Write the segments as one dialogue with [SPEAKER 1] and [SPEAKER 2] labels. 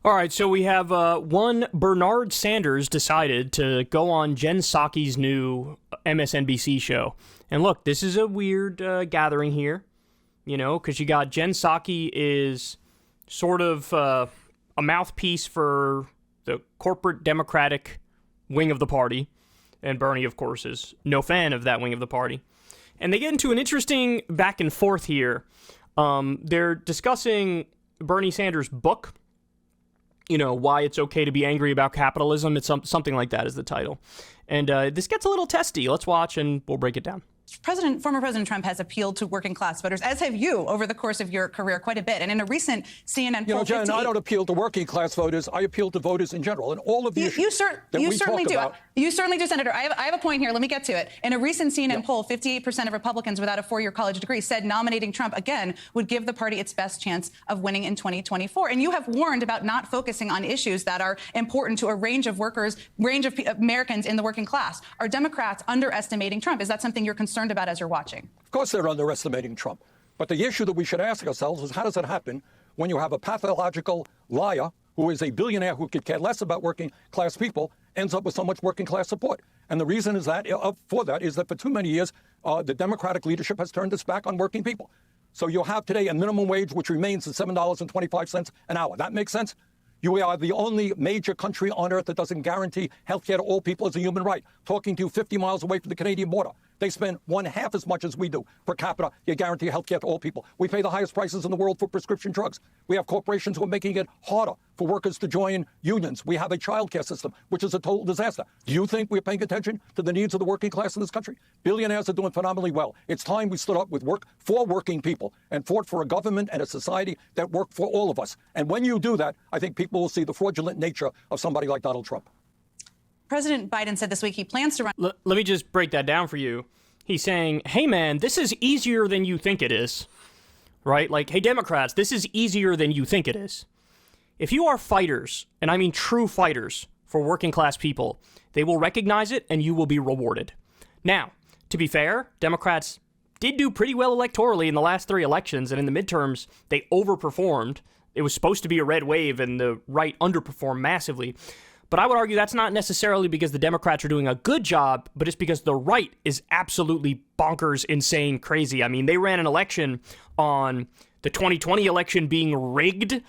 [SPEAKER 1] All right, so we have one Bernard Sanders decided to go on Jen Psaki's new MSNBC show. And look, this is a weird gathering here, you know, because you got Jen Psaki is sort of a mouthpiece for the corporate Democratic wing of the party. And Bernie, of course, is no fan of that wing of the party. And they get into an interesting back and forth here. They're discussing Bernie Sanders' book, you know, why it's okay to be angry about capitalism. It's something like that is the title. And this gets a little testy. Let's watch and we'll break it down.
[SPEAKER 2] Former President Trump has appealed to working class voters, as have you, over the course of your career quite a bit. And in a recent CNN poll,
[SPEAKER 3] Jen, I don't appeal to working class voters. I appeal to voters in general. And all of the issues
[SPEAKER 2] you certainly do.
[SPEAKER 3] About.
[SPEAKER 2] You certainly do, Senator. I have a point here. Let me get to it. In a recent CNN poll, 58% of Republicans without a four-year college degree said nominating Trump again would give the party its best chance of winning in 2024. And you have warned about not focusing on issues that are important to a range of Americans in the working class. Are Democrats underestimating Trump? Is that something you're concerned about as you're watching?
[SPEAKER 3] Of course they're underestimating Trump. But the issue that we should ask ourselves is how does it happen when you have a pathological liar who is a billionaire who could care less about working class people ends up with so much working class support? And the reason is that for too many years, the Democratic leadership has turned its back on working people. So you'll have today a minimum wage which remains at $7.25 an hour. That makes sense? You are the only major country on earth that doesn't guarantee health care to all people as a human right. Talking to you 50 miles away from the Canadian border. They spend one half as much as we do per capita. You guarantee health care to all people. We pay the highest prices in the world for prescription drugs. We have corporations who are making it harder for workers to join unions. We have a child care system, which is a total disaster. Do you think we're paying attention to the needs of the working class in this country? Billionaires are doing phenomenally well. It's time we stood up with work for working people and fought for a government and a society that work for all of us. And when you do that, I think people will see the fraudulent nature of somebody like Donald Trump.
[SPEAKER 2] President Biden said this week he plans to run.
[SPEAKER 1] Let me just break that down for you. He's saying, hey, man, this is easier than you think it is, right? Like, hey, Democrats, this is easier than you think it is. If you are fighters, and I mean true fighters for working class people, they will recognize it and you will be rewarded. Now, to be fair, Democrats did do pretty well electorally in the last three elections, and in the midterms, they overperformed. It was supposed to be a red wave, and the right underperformed massively. But I would argue that's not necessarily because the Democrats are doing a good job, but it's because the right is absolutely bonkers, insane, crazy. I mean, they ran an election on the 2020 election being rigged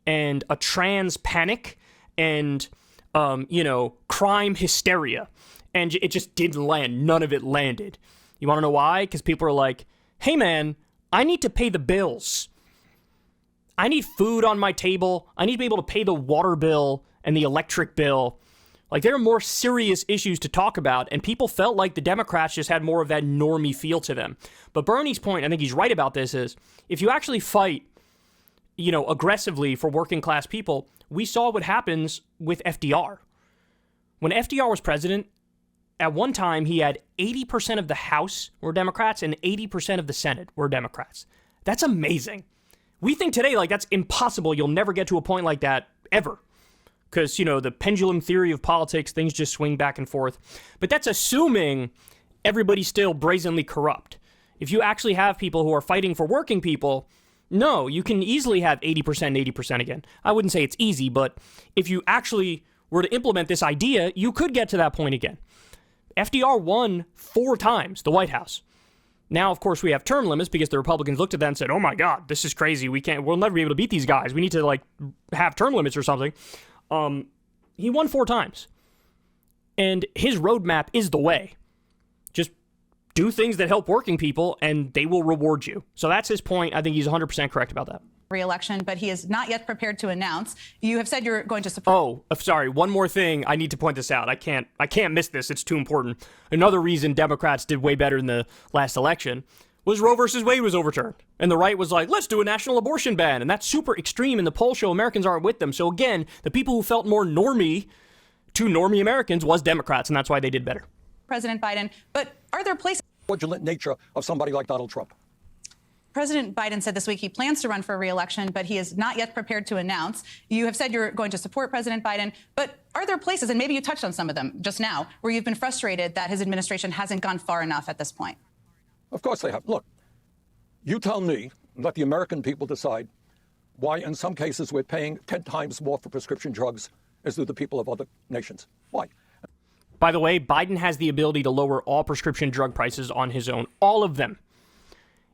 [SPEAKER 1] and a trans panic and, crime hysteria. And it just didn't land. None of it landed. You want to know why? Because people are like, hey, man, I need to pay the bills. I need food on my table. I need to be able to pay the water bill and the electric bill. Like, there are more serious issues to talk about, and people felt like the Democrats just had more of that normie feel to them. But Bernie's point, I think he's right about this, is if you actually fight, aggressively for working class people, we saw what happens with FDR. When FDR was president, at one time he had 80% of the House were Democrats and 80% of the Senate were Democrats. That's amazing. We think today, like, that's impossible. You'll never get to a point like that ever. Because, the pendulum theory of politics, things just swing back and forth. But that's assuming everybody's still brazenly corrupt. If you actually have people who are fighting for working people, no, you can easily have 80% and 80% again. I wouldn't say it's easy, but if you actually were to implement this idea, you could get to that point again. FDR won 4 times the White House. Now, of course, we have term limits because the Republicans looked at that and said, oh my God, this is crazy. We'll never be able to beat these guys. We need to, have term limits or something. He won 4 times. And his roadmap is the way. Just do things that help working people and they will reward you. So that's his point. I think he's 100% correct about that.
[SPEAKER 2] Re-election, but he is not yet prepared to announce. You have said you're going to support.
[SPEAKER 1] Oh, sorry. One more thing. I need to point this out. I can't miss this. It's too important. Another reason Democrats did way better in the last election was Roe versus Wade was overturned. And the right was like, let's do a national abortion ban. And that's super extreme, and the polls show Americans aren't with them. So again, the people who felt more normie to normie Americans was Democrats, and that's why they did better.
[SPEAKER 2] President Biden, but are there places...
[SPEAKER 3] Fraudulent nature of somebody like Donald Trump.
[SPEAKER 2] President Biden said this week he plans to run for re-election, but he is not yet prepared to announce. You have said you're going to support President Biden, but are there places, and maybe you touched on some of them just now, where you've been frustrated that his administration hasn't gone far enough at this point?
[SPEAKER 3] Of course they have. Look, you tell me, let the American people decide why in some cases we're paying 10 times more for prescription drugs as do the people of other nations. Why?
[SPEAKER 1] By the way, Biden has the ability to lower all prescription drug prices on his own, all of them.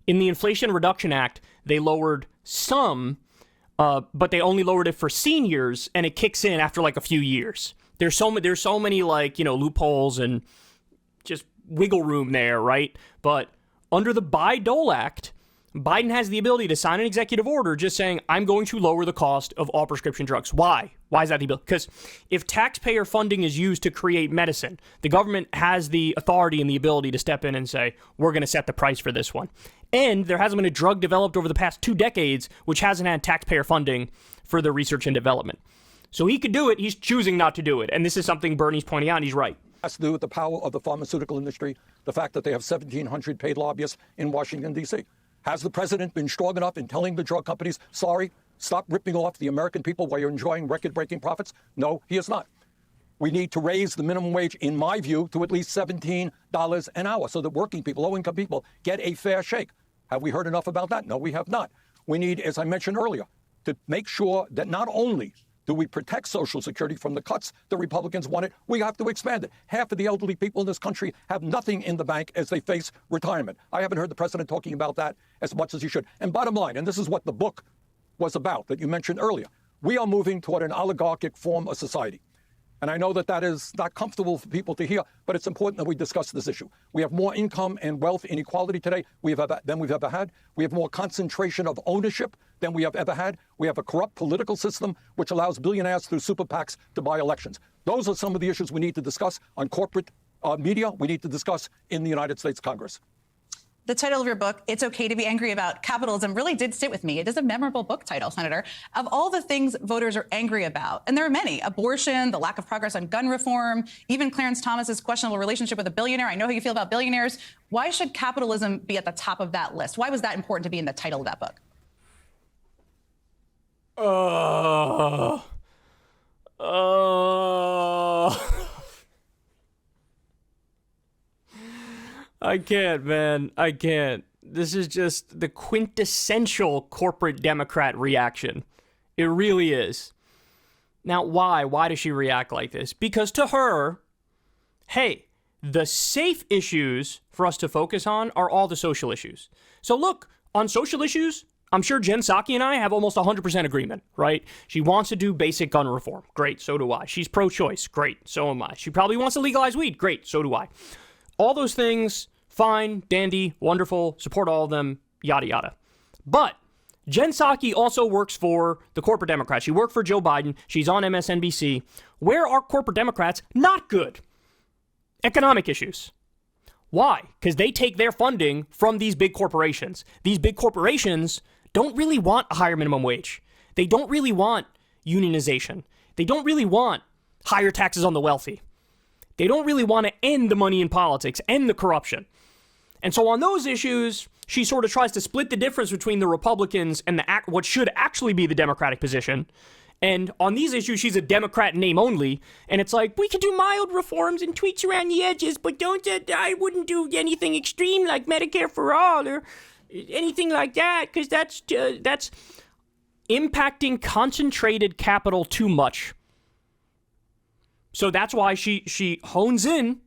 [SPEAKER 1] In the Inflation Reduction Act, they lowered some, but they only lowered it for seniors, and it kicks in after like a few years. There's so many like, loopholes and just wiggle room there, right? But under the Bayh-Dole Act, Biden has the ability to sign an executive order just saying, I'm going to lower the cost of all prescription drugs. Why? Why is that the ability? Because if taxpayer funding is used to create medicine, the government has the authority and the ability to step in and say, we're going to set the price for this one. And there hasn't been a drug developed over the past 2 decades which hasn't had taxpayer funding for the research and development. So he could do it. He's choosing not to do it. And this is something Bernie's pointing out, and he's right.
[SPEAKER 3] Has to do with the power of the pharmaceutical industry, the fact that they have 1,700 paid lobbyists in Washington, D.C. Has the president been strong enough in telling the drug companies, sorry, stop ripping off the American people while you're enjoying record-breaking profits? No, he is not. We need to raise the minimum wage, in my view, to at least $17 an hour so that working people, low-income people, get a fair shake. Have we heard enough about that? No, we have not. We need, as I mentioned earlier, to make sure that not only do we protect Social Security from the cuts the Republicans wanted, we have to expand it. Half of the elderly people in this country have nothing in the bank as they face retirement. I haven't heard the president talking about that as much as he should. And bottom line, and this is what the book was about that you mentioned earlier, we are moving toward an oligarchic form of society. And I know that that is not comfortable for people to hear, but it's important that we discuss this issue. We have more income and wealth inequality today than we've ever had. We have more concentration of ownership than we have ever had. We have a corrupt political system which allows billionaires through super PACs to buy elections. Those are some of the issues we need to discuss on corporate media. We need to discuss in the United States Congress.
[SPEAKER 2] The title of your book, It's Okay to be Angry About Capitalism, really did sit with me. It is a memorable book title, Senator. Of all the things voters are angry about, and there are many, abortion, the lack of progress on gun reform, even Clarence Thomas's questionable relationship with a billionaire. I know how you feel about billionaires. Why should capitalism be at the top of that list? Why was that important to be in the title of that book?
[SPEAKER 1] I can't, man. I can't. This is just the quintessential corporate Democrat reaction. It really is. Now, why? Why does she react like this? Because to her, hey, the safe issues for us to focus on are all the social issues. So look, on social issues, I'm sure Jen Psaki and I have almost 100% agreement, right? She wants to do basic gun reform. Great, so do I. She's pro-choice. Great, so am I. She probably wants to legalize weed. Great, so do I. All those things, fine, dandy, wonderful, support all of them, yada, yada. But Jen Psaki also works for the corporate Democrats. She worked for Joe Biden. She's on MSNBC. Where are corporate Democrats not good? Economic issues. Why? Because they take their funding from these big corporations. These big corporations don't really want a higher minimum wage. They don't really want unionization. They don't really want higher taxes on the wealthy. They don't really want to end the money in politics, end the corruption. And so on those issues, she sort of tries to split the difference between the Republicans and what should actually be the Democratic position. And on these issues, she's a Democrat in name only. And it's like, we could do mild reforms and tweaks around the edges, but I wouldn't do anything extreme like Medicare for all or anything like that, because that's impacting concentrated capital too much. So that's why she hones in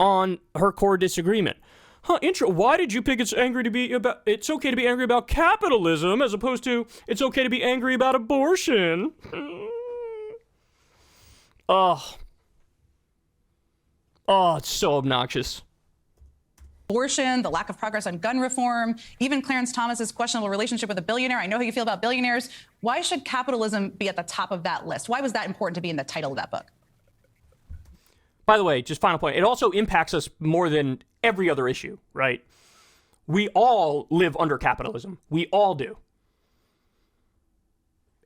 [SPEAKER 1] on her core disagreement. Why did you pick it's okay to be angry about capitalism as opposed to it's okay to be angry about abortion? Oh, it's so obnoxious.
[SPEAKER 2] Abortion, the lack of progress on gun reform, even Clarence Thomas's questionable relationship with a billionaire. I know how you feel about billionaires. Why should capitalism be at the top of that list? Why was that important to be in the title of that book?
[SPEAKER 1] By the way, just final point, it also impacts us more than every other issue, right? We all live under capitalism. We all do.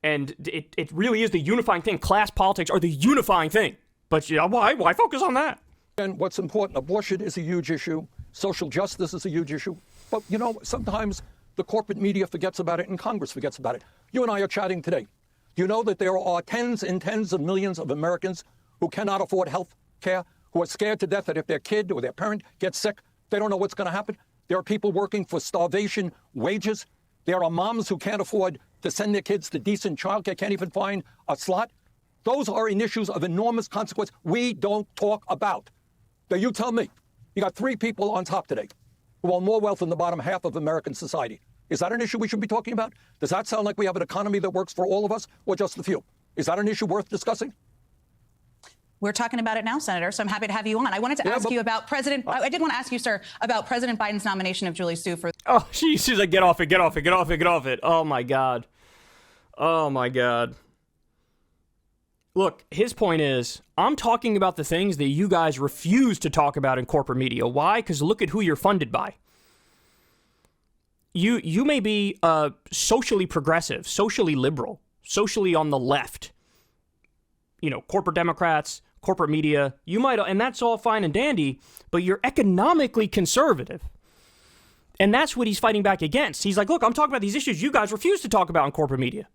[SPEAKER 1] And it really is the unifying thing. Class politics are the unifying thing. But why focus on that?
[SPEAKER 3] And what's important, abortion is a huge issue. Social justice is a huge issue. But, sometimes the corporate media forgets about it and Congress forgets about it. You and I are chatting today. Do you know that there are tens and tens of millions of Americans who cannot afford health care, who are scared to death that if their kid or their parent gets sick, they don't know what's going to happen? There are people working for starvation wages. There are moms who can't afford to send their kids to decent childcare, can't even find a slot. Those are issues of enormous consequence we don't talk about. Now, you tell me, you got 3 people on top today who own more wealth than the bottom half of American society. Is that an issue we should be talking about? Does that sound like we have an economy that works for all of us or just the few? Is that an issue worth discussing?
[SPEAKER 2] We're talking about it now, Senator, so I'm happy to have you on. I wanted to ask you about I did want to ask you, sir, about President Biden's nomination of Julie Su for...
[SPEAKER 1] Oh, she's like, get off it, get off it, get off it, get off it. Oh, my God. Oh, my God. Look, his point is, I'm talking about the things that you guys refuse to talk about in corporate media. Why? Because look at who you're funded by. You may be socially progressive, socially liberal, socially on the left. You know, corporate Democrats, corporate media, you might, and that's all fine and dandy, but you're economically conservative. And that's what he's fighting back against. He's like, look, I'm talking about these issues you guys refuse to talk about in corporate media.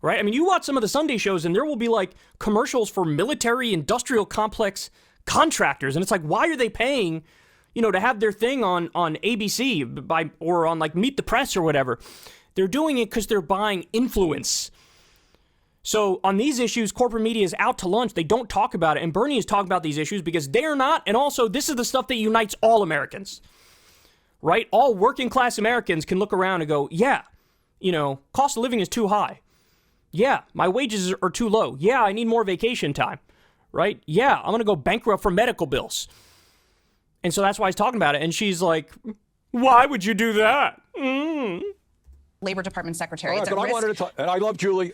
[SPEAKER 1] Right? I mean, you watch some of the Sunday shows and there will be like commercials for military industrial complex contractors. And it's like, why are they paying, you know, to have their thing on ABC or on like Meet the Press or whatever? They're doing it because they're buying influence. So on these issues, corporate media is out to lunch. They don't talk about it. And Bernie is talking about these issues because they're not. And also, this is the stuff that unites all Americans. Right? All working class Americans can look around and go, yeah, you know, cost of living is too high. Yeah, my wages are too low. Yeah, I need more vacation time. Right? Yeah, I'm going to go bankrupt for medical bills. And so that's why he's talking about it. And she's like, why would you do that?
[SPEAKER 2] Labor Department Secretary.
[SPEAKER 3] Right, but I wanted to talk, and I love Julie.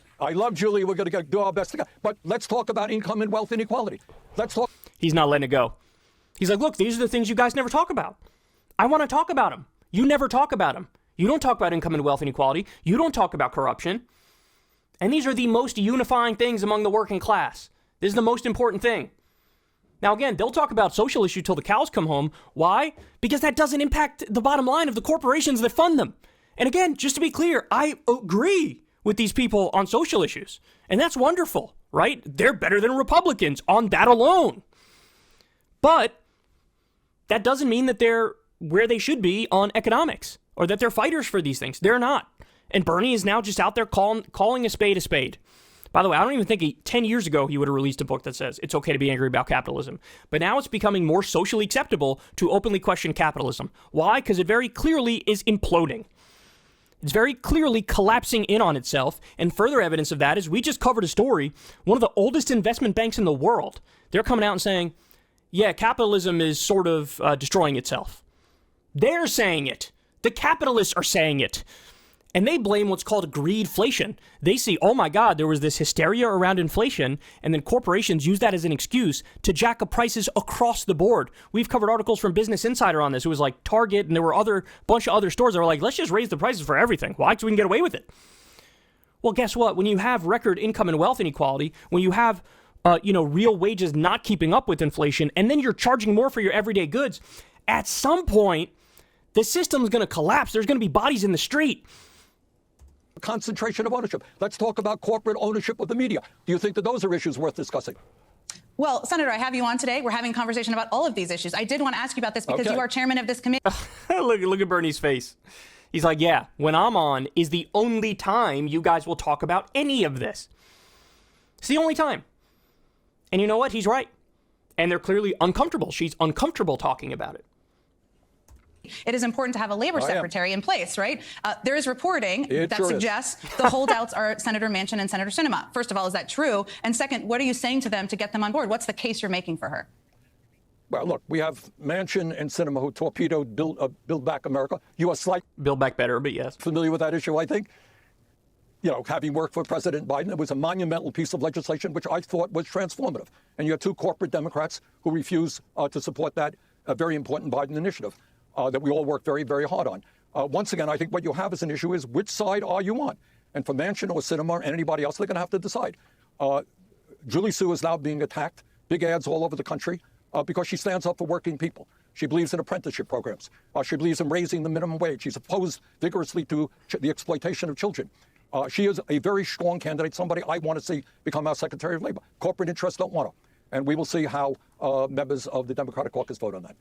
[SPEAKER 3] We're going to do our best to go. But let's talk about income and wealth inequality. Let's talk.
[SPEAKER 1] He's not letting it go. He's like, look, these are the things you guys never talk about. I want to talk about them. You never talk about them. You don't talk about income and wealth inequality. You don't talk about corruption. And these are the most unifying things among the working class. This is the most important thing. Now, again, they'll talk about social issues till the cows come home. Why? Because that doesn't impact the bottom line of the corporations that fund them. And again, just to be clear, I agree with these people on social issues. And that's wonderful, right? They're better than Republicans on that alone. But that doesn't mean that they're where they should be on economics or that they're fighters for these things. They're not. And Bernie is now just out there calling a spade a spade. By the way, I don't even think 10 years ago he would have released a book that says it's okay to be angry about capitalism. But now it's becoming more socially acceptable to openly question capitalism. Why? Because it very clearly is imploding. It's very clearly collapsing in on itself. And further evidence of that is we just covered a story. One of the oldest investment banks in the world. They're coming out and saying, yeah, capitalism is sort of destroying itself. They're saying it. The capitalists are saying it. And they blame what's called greedflation. They see, oh my God, there was this hysteria around inflation, and then corporations use that as an excuse to jack up prices across the board. We've covered articles from Business Insider on this. It was like Target, and there were bunch of other stores that were like, let's just raise the prices for everything. Why? Because we can get away with it. Well, guess what? When you have record income and wealth inequality, when you have real wages not keeping up with inflation, and then you're charging more for your everyday goods, at some point, the system's going to collapse. There's going to be bodies in the street.
[SPEAKER 3] Concentration of ownership. Let's talk about corporate ownership of the media. Do you think that those are issues worth discussing?
[SPEAKER 2] Well, Senator, I have you on today. We're having a conversation about all of these issues. I did want to ask you about this because you are chairman of this committee.
[SPEAKER 1] Look at Bernie's face. He's like, yeah, when I'm on is the only time you guys will talk about any of this. It's the only time. And you know what? He's right. And they're clearly uncomfortable. She's uncomfortable talking about it.
[SPEAKER 2] It is important to have a labor secretary in place, right? There is reporting that suggests the holdouts are Senator Manchin and Senator Sinema. First of all, is that true? And second, what are you saying to them to get them on board? What's the case you're making for her?
[SPEAKER 3] Well, look, we have Manchin and Sinema who torpedoed Build Back America. You are slightly
[SPEAKER 1] Build Back Better, but yes.
[SPEAKER 3] Familiar with that issue, I think. You know, having worked for President Biden, it was a monumental piece of legislation which I thought was transformative. And you have 2 corporate Democrats who refuse to support that very important Biden initiative. That we all work very, very hard on. Once again, I think what you have as an issue is which side are you on? And for Manchin or Sinema and anybody else, they're going to have to decide. Julie Su is now being attacked, big ads all over the country, because she stands up for working people. She believes in apprenticeship programs. She believes in raising the minimum wage. She's opposed vigorously to the exploitation of children. She is a very strong candidate, somebody I want to see become our Secretary of Labor. Corporate interests don't want her. And we will see how members of the Democratic caucus vote on that.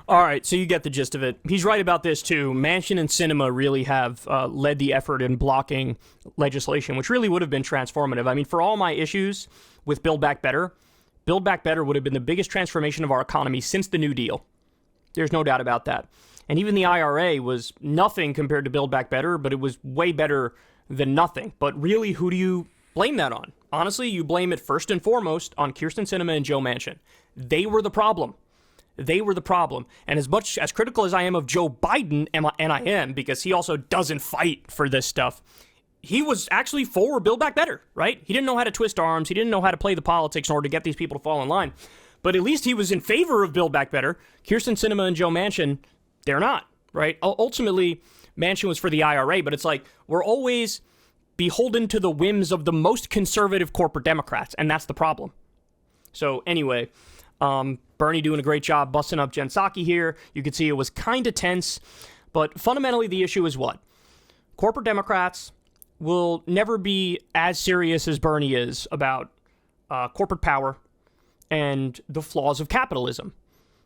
[SPEAKER 1] All right, so you get the gist of it. He's right about this, too. Manchin and Sinema really have led the effort in blocking legislation, which really would have been transformative. I mean, for all my issues with Build Back Better would have been the biggest transformation of our economy since the New Deal. There's no doubt about that. And even the IRA was nothing compared to Build Back Better, but it was way better than nothing. But really, who do you blame that on? Honestly, you blame it first and foremost on Kyrsten Sinema and Joe Manchin. They were the problem. They were the problem. And as much as critical as I am of Joe Biden, and I am, because he also doesn't fight for this stuff, he was actually for Build Back Better, right? He didn't know how to twist arms. He didn't know how to play the politics in order to get these people to fall in line. But at least he was in favor of Build Back Better. Kyrsten Sinema and Joe Manchin, they're not, right? Ultimately, Manchin was for the IRA, but it's like we're always beholden to the whims of the most conservative corporate Democrats, and that's the problem. So anyway, Bernie doing a great job busting up Jen Psaki here. You could see it was kind of tense, but fundamentally the issue is what? Corporate Democrats will never be as serious as Bernie is about corporate power and the flaws of capitalism,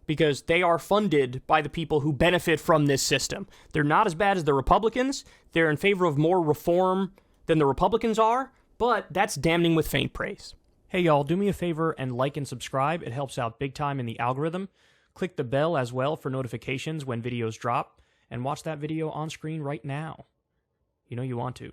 [SPEAKER 1] because they are funded by the people who benefit from this system. They're not as bad as the Republicans. They're in favor of more reform than the Republicans are, but that's damning with faint praise. Hey y'all, do me a favor and like and subscribe. It helps out big time in the algorithm. Click the bell as well for notifications when videos drop, and watch that video on screen right now. You know you want to.